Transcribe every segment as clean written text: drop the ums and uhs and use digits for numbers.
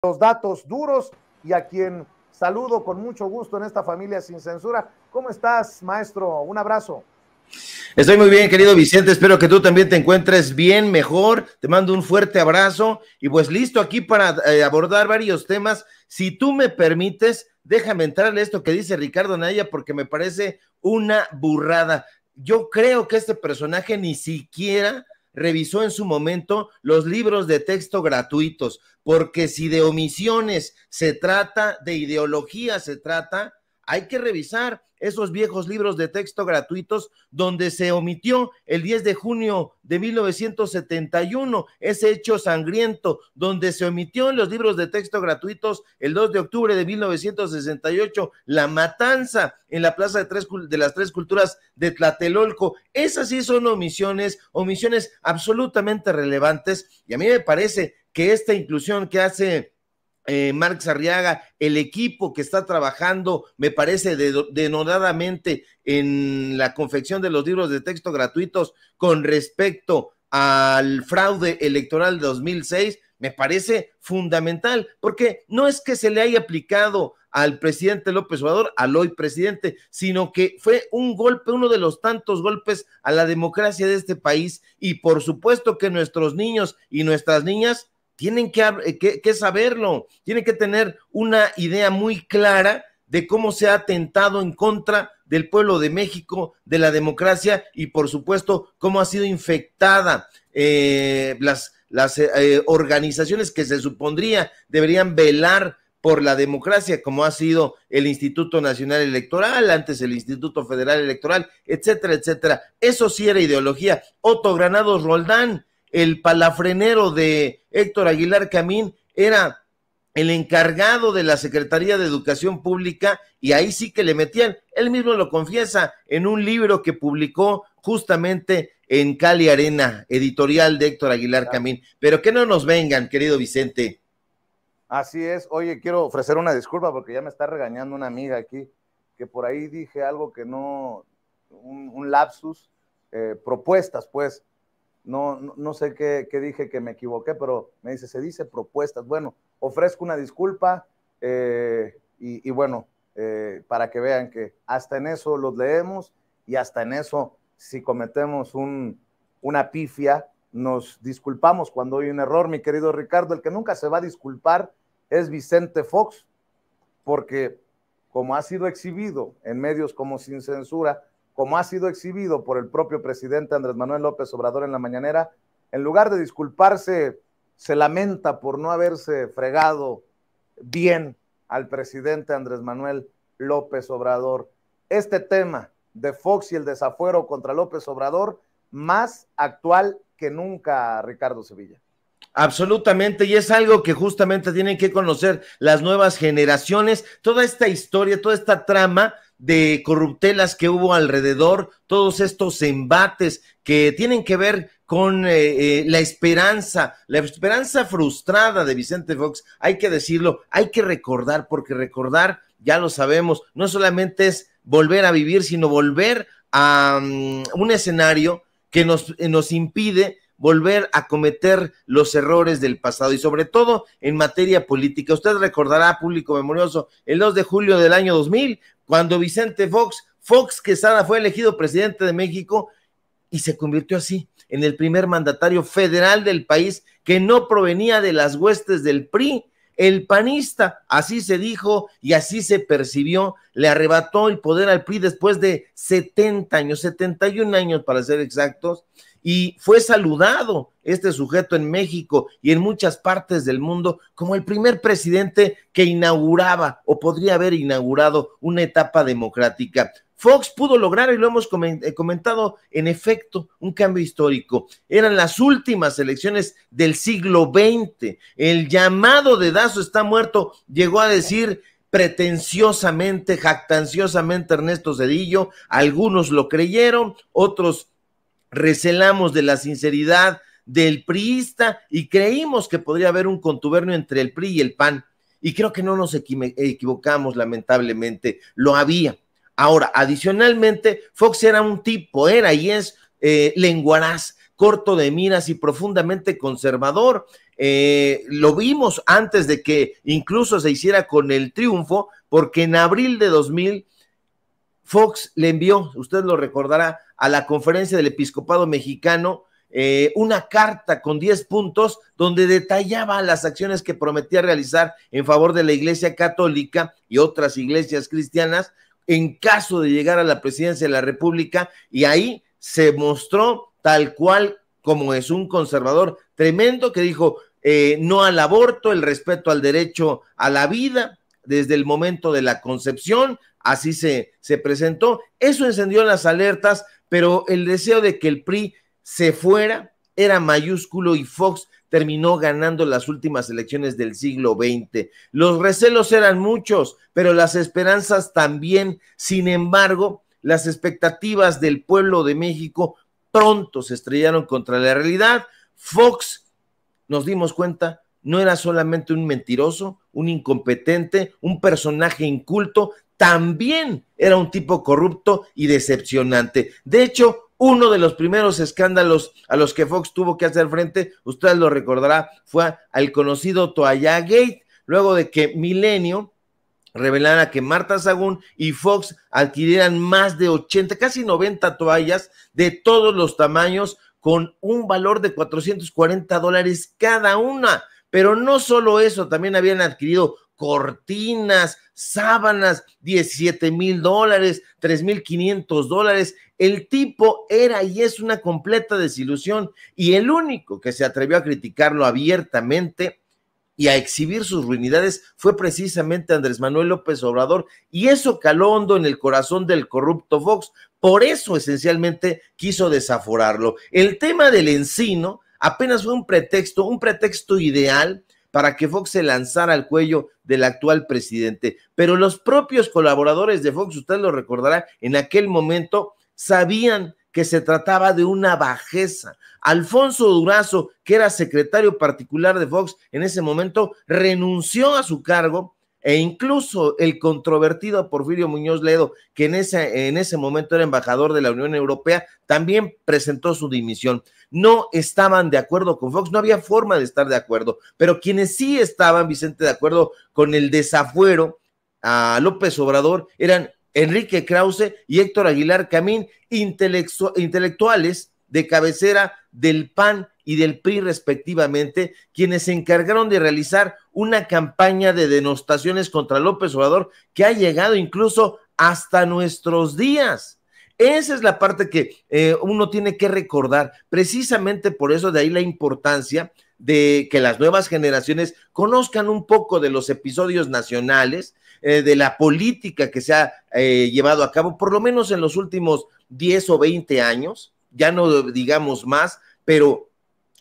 los datos duros y a quien saludo con mucho gusto en esta familia sin censura. ¿Cómo estás, maestro? Un abrazo. Estoy muy bien, querido Vicente, espero que tú también te encuentres bien, mejor, te mando un fuerte abrazo y pues listo aquí para abordar varios temas. Si tú me permites, déjame entrarle esto que dice Ricardo Anaya porque me parece una burrada. Yo creo que este personaje ni siquiera revisó en su momento los libros de texto gratuitos, porque si de omisiones se trata, de ideología se trata, hay que revisar esos viejos libros de texto gratuitos donde se omitió el 10 de junio de 1971, ese hecho sangriento, donde se omitió en los libros de texto gratuitos el 2 de octubre de 1968, la matanza en la Plaza de las Tres Culturas de Tlatelolco. Esas sí son omisiones absolutamente relevantes, y a mí me parece que esta inclusión que hace Marx Arriaga, el equipo que está trabajando, me parece denodadamente en la confección de los libros de texto gratuitos con respecto al fraude electoral de 2006, me parece fundamental, porque no es que se le haya aplicado al presidente López Obrador, al hoy presidente, sino que fue un golpe, uno de los tantos golpes a la democracia de este país, y por supuesto que nuestros niños y nuestras niñas tienen que saberlo, tienen que tener una idea muy clara de cómo se ha atentado en contra del pueblo de México, de la democracia y por supuesto cómo ha sido infectada las organizaciones que se supondría deberían velar por la democracia, como ha sido el Instituto Nacional Electoral, antes el Instituto Federal Electoral, etcétera, etcétera. Eso sí era ideología. Otto Granados Roldán, el palafrenero de Héctor Aguilar Camín, era el encargado de la Secretaría de Educación Pública, y ahí sí que le metían, él mismo lo confiesa en un libro que publicó justamente en Cali Arena, editorial de Héctor Aguilar Camín. Pero que no nos vengan, querido Vicente. Así es. Oye, quiero ofrecer una disculpa porque ya me está regañando una amiga aquí, que por ahí dije algo que no, un lapsus, propuestas, pues. No sé qué dije, que me equivoqué, pero me dice, se dice propuestas. Bueno, ofrezco una disculpa y bueno, para que vean que hasta en eso los leemos y hasta en eso, si cometemos una pifia, nos disculpamos cuando hay un error, mi querido Ricardo. El que nunca se va a disculpar es Vicente Fox, porque como ha sido exhibido en medios como Sin Censura, como ha sido exhibido por el propio presidente Andrés Manuel López Obrador en la mañanera, en lugar de disculparse, se lamenta por no haberse fregado bien al presidente Andrés Manuel López Obrador. Este tema de Fox y el desafuero contra López Obrador, más actual que nunca, Ricardo Sevilla. Absolutamente, y es algo que justamente tienen que conocer las nuevas generaciones, toda esta historia, toda esta trama de corruptelas que hubo alrededor, todos estos embates que tienen que ver con la esperanza frustrada de Vicente Fox. Hay que decirlo, hay que recordar, porque recordar, ya lo sabemos, no solamente es volver a vivir, sino volver a un escenario que nos impide volver a cometer los errores del pasado, y sobre todo en materia política. Usted recordará, público memorioso, el 2 de julio del año 2000, cuando Vicente Fox Quesada fue elegido presidente de México y se convirtió así en el primer mandatario federal del país que no provenía de las huestes del PRI. El panista, así se dijo y así se percibió, le arrebató el poder al PRI después de 70 años, 71 años para ser exactos, y fue saludado este sujeto en México y en muchas partes del mundo como el primer presidente que inauguraba o podría haber inaugurado una etapa democrática. Fox pudo lograr, y lo hemos comentado, en efecto, un cambio histórico. Eran las últimas elecciones del siglo XX. El llamado dedazo está muerto, llegó a decir pretenciosamente, jactanciosamente Ernesto Zedillo. Algunos lo creyeron, otros recelamos de la sinceridad del priista y creímos que podría haber un contubernio entre el PRI y el PAN. Y creo que no nos equivocamos, lamentablemente, lo había. Ahora, adicionalmente, Fox era un tipo, era y es lenguaraz, corto de miras y profundamente conservador. Lo vimos antes de que incluso se hiciera con el triunfo, porque en abril de 2000 Fox le envió, usted lo recordará, a la Conferencia del Episcopado Mexicano una carta con 10 puntos donde detallaba las acciones que prometía realizar en favor de la Iglesia Católica y otras iglesias cristianas en caso de llegar a la presidencia de la República, y ahí se mostró tal cual como es un conservador tremendo que dijo no al aborto, el respeto al derecho a la vida desde el momento de la concepción. Así se presentó. Eso encendió las alertas, pero el deseo de que el PRI se fuera era mayúsculo y Fox terminó ganando las últimas elecciones del siglo XX. Los recelos eran muchos, pero las esperanzas también. Sin embargo, las expectativas del pueblo de México pronto se estrellaron contra la realidad. Fox, nos dimos cuenta, no era solamente un mentiroso, un incompetente, un personaje inculto, también era un tipo corrupto y decepcionante. De hecho, uno de los primeros escándalos a los que Fox tuvo que hacer frente, usted lo recordará, fue al conocido Toalla Gate, luego de que Milenio revelara que Marta Sagún y Fox adquirieran más de 80, casi 90 toallas de todos los tamaños con un valor de $440 cada una. Pero no solo eso, también habían adquirido cortinas, sábanas, $17,000, $3,500. El tipo era y es una completa desilusión, y el único que se atrevió a criticarlo abiertamente y a exhibir sus ruinidades fue precisamente Andrés Manuel López Obrador, y eso caló hondo en el corazón del corrupto Fox. Por eso esencialmente quiso desaforarlo. El tema del Encino apenas fue un pretexto ideal para que Fox se lanzara al cuello del actual presidente, pero los propios colaboradores de Fox, usted lo recordará, en aquel momento sabían que se trataba de una bajeza. Alfonso Durazo, que era secretario particular de Fox en ese momento, renunció a su cargo, e incluso el controvertido Porfirio Muñoz Ledo, que en ese momento era embajador de la Unión Europea, también presentó su dimisión. No estaban de acuerdo con Fox, no había forma de estar de acuerdo, pero quienes sí estaban, Vicente, de acuerdo con el desafuero a López Obrador eran Enrique Krause y Héctor Aguilar Camín, intelectuales de cabecera del PAN y del PRI respectivamente, quienes se encargaron de realizar una campaña de denostaciones contra López Obrador que ha llegado incluso hasta nuestros días. Esa es la parte que uno tiene que recordar. Precisamente por eso, de ahí la importancia de que las nuevas generaciones conozcan un poco de los episodios nacionales, de la política que se ha llevado a cabo, por lo menos en los últimos 10 o 20 años, ya no digamos más, pero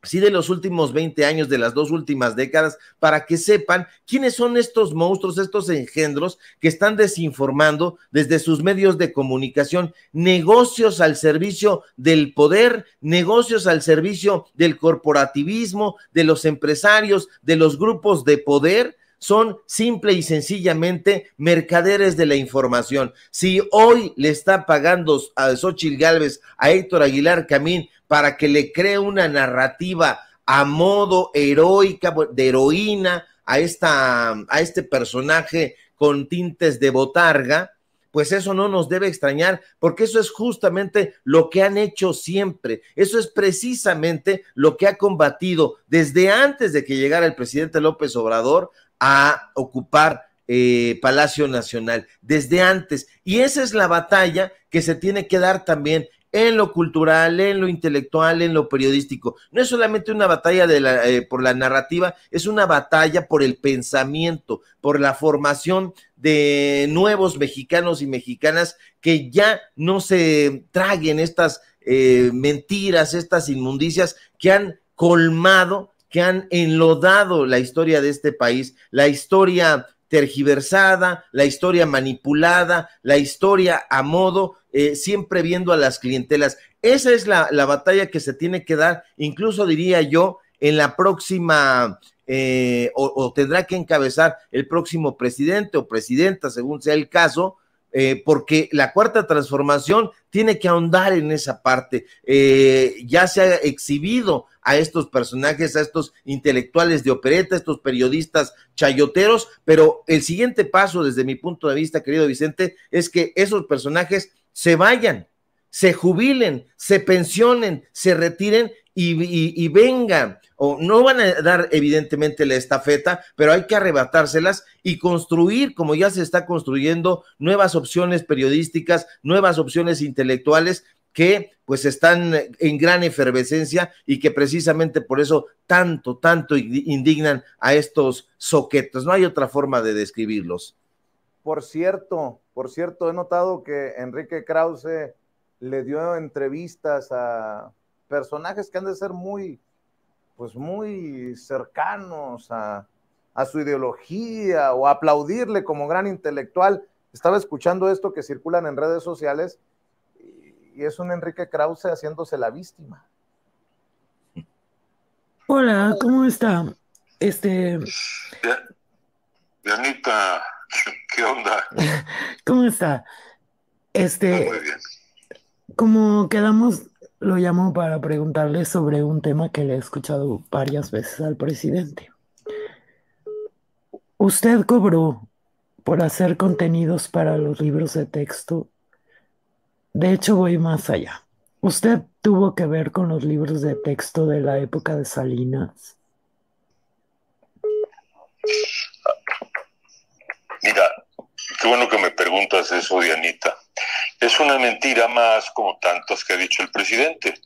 sí de los últimos 20 años, de las 2 últimas décadas, para que sepan quiénes son estos monstruos, estos engendros que están desinformando desde sus medios de comunicación, negocios al servicio del poder, negocios al servicio del corporativismo, de los empresarios, de los grupos de poder. Son simple y sencillamente mercaderes de la información. Si hoy le está pagando a Xóchitl Gálvez, a Héctor Aguilar Camín, para que le cree una narrativa a modo heroica, de heroína, a este personaje con tintes de botarga, pues eso no nos debe extrañar, porque eso es justamente lo que han hecho siempre. Eso es precisamente lo que ha combatido desde antes de que llegara el presidente López Obrador a ocupar Palacio Nacional, desde antes. Y esa es la batalla que se tiene que dar también en lo cultural, en lo intelectual, en lo periodístico. No es solamente una batalla por la narrativa, es una batalla por el pensamiento, por la formación de nuevos mexicanos y mexicanas que ya no se traguen estas mentiras, estas inmundicias que han colmado, que han enlodado la historia de este país, la historia tergiversada, la historia manipulada, la historia a modo, siempre viendo a las clientelas. Esa es la batalla que se tiene que dar, incluso diría yo, en la próxima, o tendrá que encabezar el próximo presidente o presidenta, según sea el caso, porque la Cuarta Transformación tiene que ahondar en esa parte. Ya se ha exhibido a estos personajes, a estos intelectuales de opereta, estos periodistas chayoteros, pero el siguiente paso, desde mi punto de vista, querido Vicente, es que esos personajes se vayan, se jubilen, se pensionen, se retiren y vengan, o no van a dar evidentemente la estafeta, pero hay que arrebatárselas y construir, como ya se está construyendo, nuevas opciones periodísticas, nuevas opciones intelectuales que pues están en gran efervescencia y que precisamente por eso tanto indignan a estos zoquetos. No hay otra forma de describirlos. Por cierto, he notado que Enrique Krause le dio entrevistas a personajes que han de ser muy cercanos a su ideología o a aplaudirle como gran intelectual. Estaba escuchando esto que circulan en redes sociales y es un Enrique Krause haciéndose la víctima. Hola, ¿cómo está? Dianita, ¿qué onda? ¿Cómo está? Muy bien. Como quedamos, lo llamo para preguntarle sobre un tema que le he escuchado varias veces al presidente. Usted cobró por hacer contenidos para los libros de texto. De hecho, voy más allá. ¿Usted tuvo que ver con los libros de texto de la época de Salinas? Mira, qué bueno que me preguntas eso, Dianita. Es una mentira más como tantas que ha dicho el presidente.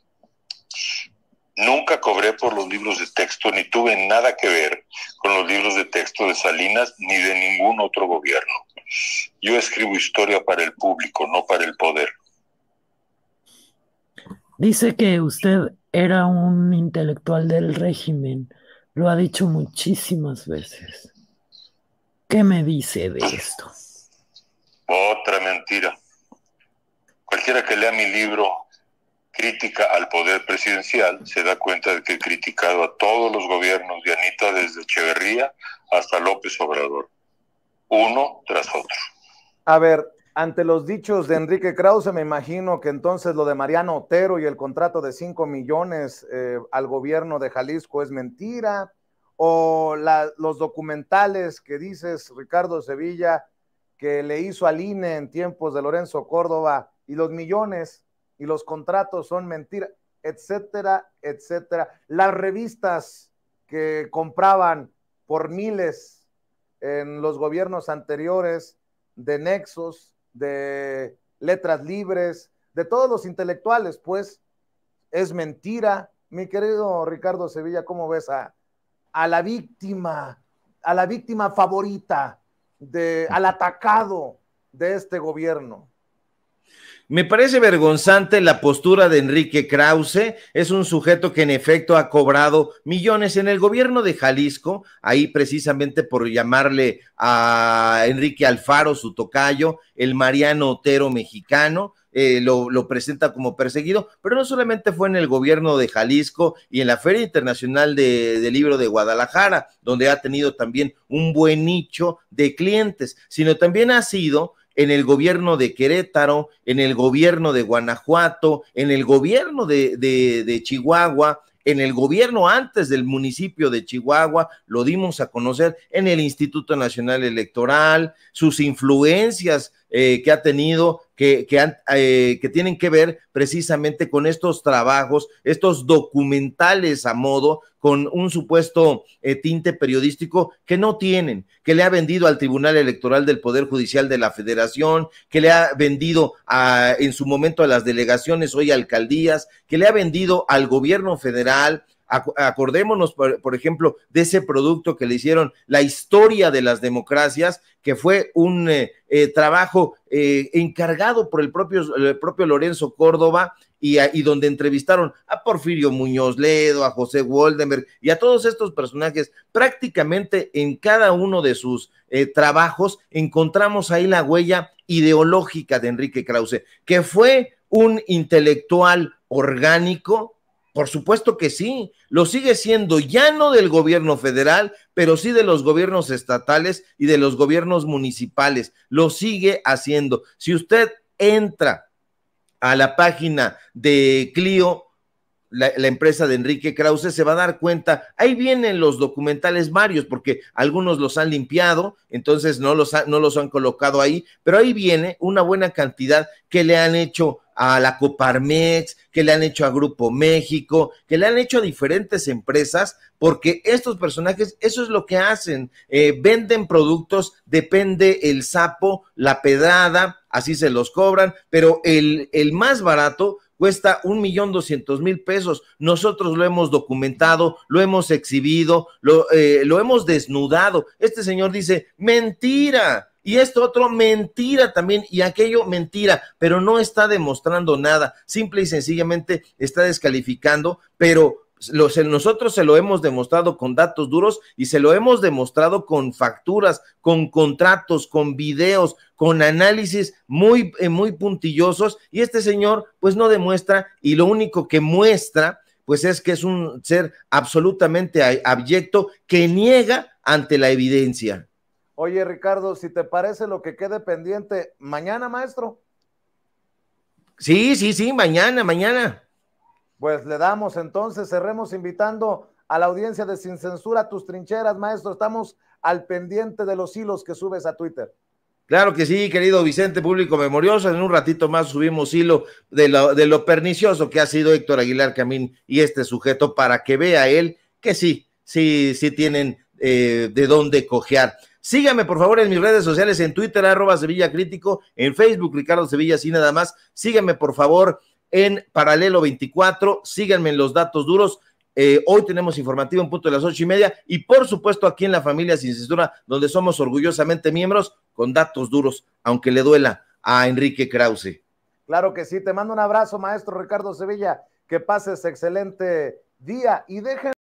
Nunca cobré por los libros de texto, ni tuve nada que ver con los libros de texto de Salinas, ni de ningún otro gobierno. Yo escribo historia para el público, no para el poder. Dice que usted era un intelectual del régimen. Lo ha dicho muchísimas veces. ¿Qué me dice de esto? Otra mentira. Cualquiera que lea mi libro Crítica al Poder Presidencial se da cuenta de que he criticado a todos los gobiernos de Anita, desde Echeverría hasta López Obrador, uno tras otro. A ver, ante los dichos de Enrique Krause, me imagino que entonces lo de Mariano Otero y el contrato de 5 millones al gobierno de Jalisco es mentira, o los documentales que dices, Ricardo Sevilla, que le hizo al INE en tiempos de Lorenzo Córdoba, y los millones y los contratos son mentira, etcétera, etcétera. Las revistas que compraban por miles en los gobiernos anteriores, de Nexos, de Letras Libres, de todos los intelectuales, pues, es mentira. Mi querido Ricardo Sevilla, ¿cómo ves a la víctima favorita, al atacado de este gobierno? Me parece vergonzante la postura de Enrique Krause. Es un sujeto que en efecto ha cobrado millones en el gobierno de Jalisco, ahí precisamente por llamarle a Enrique Alfaro, su tocayo, el Mariano Otero mexicano. Lo presenta como perseguido, pero no solamente fue en el gobierno de Jalisco y en la Feria Internacional del Libro de Guadalajara, donde ha tenido también un buen nicho de clientes, sino también ha sido en el gobierno de Querétaro, en el gobierno de Guanajuato, en el gobierno de Chihuahua, en el gobierno antes del municipio de Chihuahua, lo dimos a conocer en el Instituto Nacional Electoral, sus influencias que ha tenido, que tienen que ver precisamente con estos trabajos, estos documentales a modo, con un supuesto tinte periodístico que no tienen, que le ha vendido al Tribunal Electoral del Poder Judicial de la Federación, que le ha vendido en su momento a las delegaciones, hoy alcaldías, que le ha vendido al gobierno federal. Acordémonos, por ejemplo, de ese producto que le hicieron, La Historia de las Democracias, que fue un trabajo encargado por el propio Lorenzo Córdoba, y donde entrevistaron a Porfirio Muñoz Ledo, a José Woldenberg y a todos estos personajes. Prácticamente en cada uno de sus trabajos encontramos ahí la huella ideológica de Enrique Krause, que fue un intelectual orgánico, Por supuesto que sí, lo sigue siendo, ya no del gobierno federal, pero sí de los gobiernos estatales y de los gobiernos municipales, lo sigue haciendo. Si usted entra a la página de Clio, la empresa de Enrique Krause, se va a dar cuenta, ahí vienen los documentales varios, porque algunos los han limpiado, entonces no los han colocado ahí, pero ahí viene una buena cantidad que le han hecho a la Coparmex, que le han hecho a Grupo México, que le han hecho a diferentes empresas, porque estos personajes, eso es lo que hacen, venden productos, depende el sapo, la pedrada, así se los cobran, pero el más barato cuesta 1,200,000 pesos. Nosotros lo hemos documentado, lo hemos exhibido, lo hemos desnudado. Este señor dice, mentira, y esto otro, mentira también, y aquello, mentira, pero no está demostrando nada, simple y sencillamente está descalificando, pero nosotros se lo hemos demostrado con datos duros y se lo hemos demostrado con facturas, con contratos, con videos, con análisis muy puntillosos, y este señor pues no demuestra, y lo único que muestra pues es que es un ser absolutamente abyecto que niega ante la evidencia. Oye, Ricardo, si te parece, lo que quede pendiente, mañana, maestro. Sí, mañana. Pues le damos entonces, cerremos invitando a la audiencia de Sin Censura, Tus Trincheras, maestro. Estamos al pendiente de los hilos que subes a Twitter. Claro que sí, querido Vicente, público memorioso. En un ratito más subimos hilo de lo pernicioso que ha sido Héctor Aguilar Camín y este sujeto, para que vea él que sí tienen de dónde cojear. Síganme, por favor, en mis redes sociales, en Twitter, @SevillaCrítico, en Facebook, Ricardo Sevilla, así nada más. Síganme, por favor, en Paralelo 24, síganme en Los Datos Duros. Hoy tenemos informativo en punto de las 8:30, y por supuesto aquí en La Familia Sin Censura, donde somos orgullosamente miembros con datos duros, aunque le duela a Enrique Krause. Claro que sí, te mando un abrazo, maestro Ricardo Sevilla, que pases excelente día y dejen